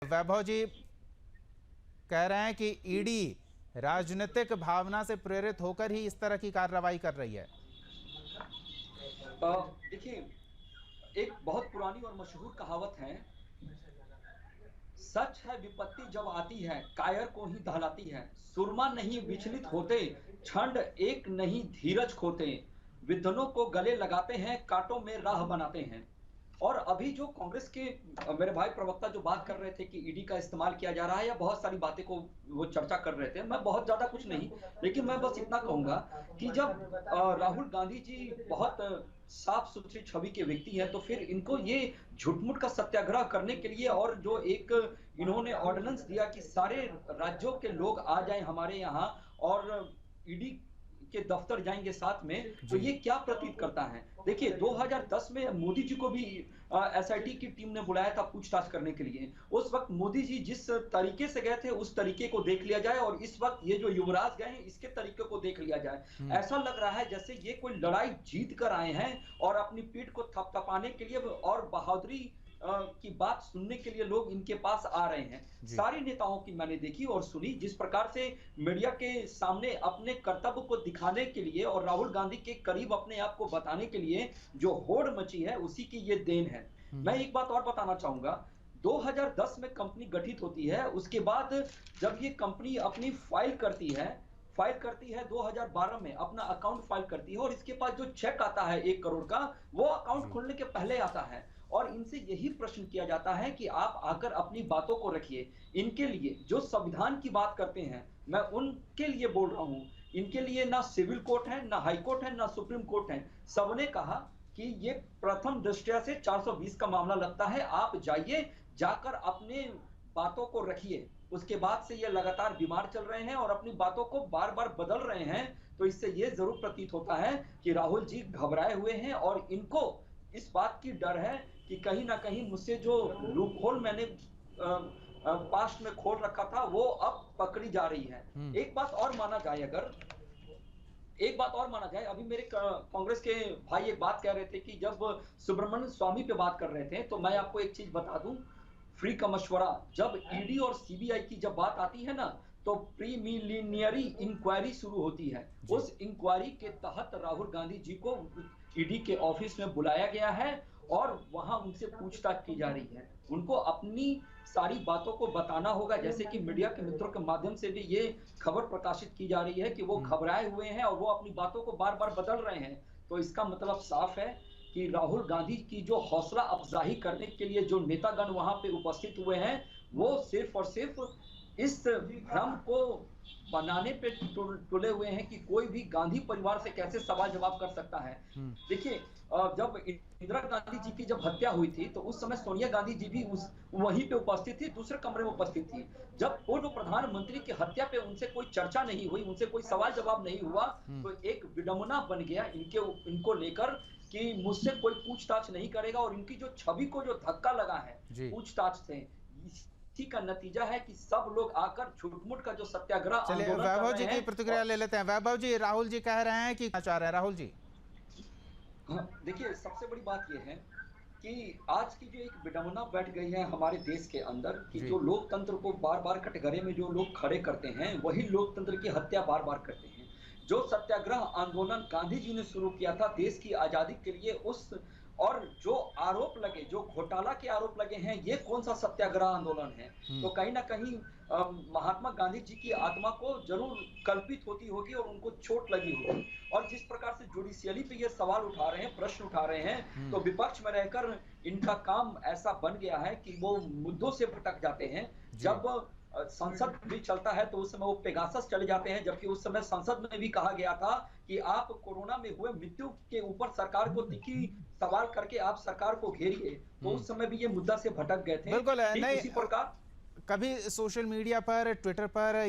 वैभव जी कह रहे हैं कि ईडी राजनीतिक भावना से प्रेरित होकर ही इस तरह की कार्रवाई कर रही है। देखिए, एक बहुत पुरानी और मशहूर कहावत है, सच है विपत्ति जब आती है कायर को ही दहलाती है, सुरमा नहीं विचलित होते, छंड एक नहीं धीरज खोते, विद्वनों को गले लगाते हैं, कांटों में राह बनाते हैं। और अभी जो कांग्रेस के मेरे भाई प्रवक्ता जो बात कर रहे थे कि ईडी का इस्तेमाल किया जा रहा है या बहुत सारी बातें को वो चर्चा कर रहे थे, मैं बहुत ज्यादा कुछ नहीं, लेकिन मैं बस इतना कहूंगा कि जब राहुल गांधी जी बहुत साफ सुथरी छवि के व्यक्ति हैं, तो फिर इनको ये झूठ-मूठ का सत्याग्रह करने के लिए और जो एक इन्होंने ऑर्डिनेंस दिया कि सारे राज्यों के लोग आ जाएं हमारे यहाँ और ईडी के दफ्तर जाएंगे साथ में, तो जी। ये क्या प्रतीत करता है? देखिए 2010 में मोदी जी को भी एसआईटी की टीम ने बुलाया था पूछताछ करने के लिए। उस वक्त मोदी जी जिस तरीके से गए थे उस तरीके को देख लिया जाए और इस वक्त ये जो युवराज गए हैं इसके तरीके को देख लिया जाए। ऐसा लग रहा है जैसे ये कोई लड़ाई जीत कर आए हैं और अपनी पीठ को थपथपाने के लिए और बहादुरी की बात सुनने के लिए लोग इनके पास आ रहे हैं। जी। सारे नेताओं की मैंने देखी और सुनी, जिस प्रकार से मीडिया के सामने अपने कर्तव्य को दिखाने के लिए और राहुल गांधी के करीब अपने आप को बताने के लिए जो होड़ मची है उसी की ये देन है। मैं एक बात और बताना चाहूंगा, 2010 में कंपनी गठित होती है, उसके बाद जब ये कंपनी अपनी फाइल करती है 2012 में अपना अकाउंट फाइल करती है और इसके पास जो चेक आता है 1 करोड़ का, वो अकाउंट खोलने के पहले आता है और इनसे यही प्रश्न किया जाता है कि आप आकर अपनी बातों को रखिए। इनके लिए जो संविधान की बात करते हैं, मैं उनके लिए बोल रहा हूं, इनके लिए ना सिविल कोर्ट है, ना हाई कोर्ट है, ना सुप्रीम कोर्ट है। सबने कहा कि ये प्रथम दृष्टया से 420 का मामला लगता है, आप जाइए, जाकर अपने बातों को रखिए। उसके बाद से ये लगातार बीमार चल रहे हैं और अपनी बातों को बार-बार बदल रहे हैं, तो इससे ये जरूर प्रतीत होता है कि राहुल जी घबराए हुए हैं और इनको इस बात की डर है कि कहीं ना कहीं मुझसे जो लूप होल मैंने पास्ट में खोल रखा था वो अब पकड़ी जा रही है। एक बात और माना जाए, अभी मेरे कांग्रेस के भाई एक बात कह रहे थे कि जब सुब्रमण्यम स्वामी पे बात कर रहे थे, तो मैं आपको एक चीज बता दूं, फ्री का मशवरा, जब ईडी और सीबीआई की जब बात आती है ना, तो प्रीलिमिनरी इंक्वायरी शुरू होती है। उस इंक्वायरी के तहत राहुल गांधी जी को ईडी के ऑफिस में बुलाया गया है और वहां उनसे पूछताछ की जा रही है। उनको अपनी सारी बातों को बताना होगा, जैसे कि मीडिया के मित्रों के माध्यम से भी ये खबर प्रकाशित की जा रही है कि वो घबराए हुए हैं और वो अपनी बातों को बार बार बदल रहे हैं। तो इसका मतलब साफ है कि राहुल गांधी की जो हौसला अफजाई करने के लिए जो नेतागण वहां पे उपस्थित हुए हैं, वो सिर्फ और सिर्फ इस भ्रम को बनाने पे तुले हुए हैं कि कोई भी गांधी परिवार से कैसे सवाल जवाब कर सकता है। देखिए, जब इंदिरा गांधी जी की जब हत्या हुई थी, तो उस समय सोनिया गांधी जी भी उस वहीं पे उपस्थित थी, दूसरे कमरे में उपस्थित थी। जब पूर्व प्रधानमंत्री की हत्या पे उनसे कोई चर्चा नहीं हुई, उनसे कोई सवाल जवाब नहीं हुआ, तो एक विडंबना बन गया इनको लेकर कि मुझसे कोई पूछताछ नहीं करेगा और इनकी जो छवि को जो धक्का लगा है पूछताछ से, इसी का नतीजा है कि सब लोग आकर झूठ-मूठ का जो सत्याग्रह चलिए आंदोलन कर वैभव रहे जी की हैं। प्रतिक्रिया ले लेते हैं। वैभव जी, राहुल जी कह रहे हैं कि क्या चाह रहे हैं राहुल जी? देखिए, सबसे बड़ी बात यह है कि आज की जो एक विडंबना बैठ गई है हमारे देश के अंदर कि जो लोकतंत्र को बार-बार कटघरे में जो लोग खड़े करते हैं, वही लोकतंत्र की हत्या बार-बार करते हैं। जो सत्याग्रह आंदोलन गांधी जी ने शुरू किया था देश की आजादी के लिए, उस और जो आरोप लगे, जो घोटाला के आरोप लगे हैं, ये कौन सा सत्याग्रह आंदोलन है? तो कहीं ना कहीं महात्मा गांधी जी की आत्मा को जरूर कल्पित होती होगी और उनको चोट लगी होगी। और जिस प्रकार से जुडिशियली पे ये सवाल उठा रहे हैं, प्रश्न उठा रहे हैं, तो विपक्ष में रहकर इनका काम ऐसा बन गया है कि वो मुद्दों से भटक जाते हैं। जब संसद भी चलता है तो उस समय वो पेगासस चले जाते हैं, जबकि उस समय संसद में भी कहा गया था कि आप कोरोना में हुए मृत्यु के ऊपर सरकार को तीखी सवाल करके आप सरकार को घेरिए। तो उस समय भी ये मुद्दा से भटक गए थे। बिल्कुल ठीक नहीं, उसी प्रकार कभी सोशल मीडिया पर, ट्विटर पर